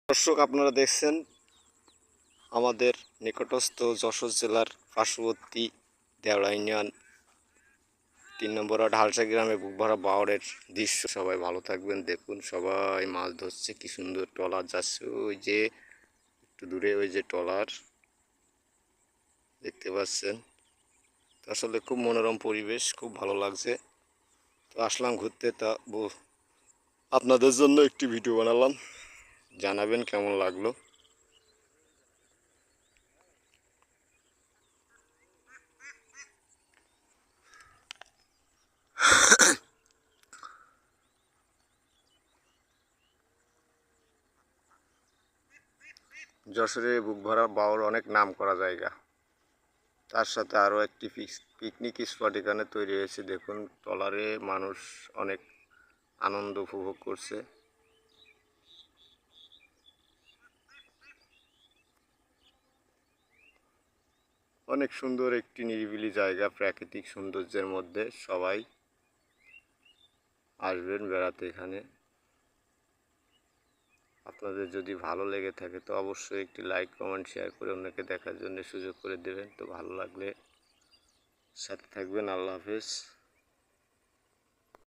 দর্শক, আপনারা দেখছেন আমাদের নিকটস্থ যশোর জেলার পার্শ্ববর্তী দেওড়া ইউনিয়ন ৩ নম্বর ওয়ার্ড হালসা গ্রামে বুকভরা বাওড়ের দৃশ্য। সবাই ভালো থাকবেন। দেখুন সবাই মাছ ধরছে, কি সুন্দর ট্রলার যাচ্ছে। ওই যে একটু দূরে ওই যে ট্রলার দেখতে পাচ্ছেন। তো আসলে খুব মনোরম পরিবেশ, খুব ভালো লাগছে। তো আসলাম ঘুরতে, তা আপনাদের জন্য একটি ভিডিও বানালাম, জানাবেন কেমন লাগলো। যশোরে বুকভরা বাওড় অনেক নাম করা জায়গা, তার সাথে আরও একটি পিকনিক স্পট এখানে তৈরি হয়েছে। দেখুন ট্রলারে মানুষ অনেক আনন্দ উপভোগ করছে। অনেক সুন্দর একটি নিরিবিলি জায়গা, প্রাকৃতিক সৌন্দর্যের মধ্যে। সবাই আসবেন বেড়াতে এখানে। আপনাদের যদি ভালো লেগে থাকে তো অবশ্যই একটি লাইক, কমেন্ট, শেয়ার করে অন্যকে দেখার জন্য সুযোগ করে দেবেন। তো ভালো লাগলে সাথে থাকবেন। আল্লাহ হাফেজ।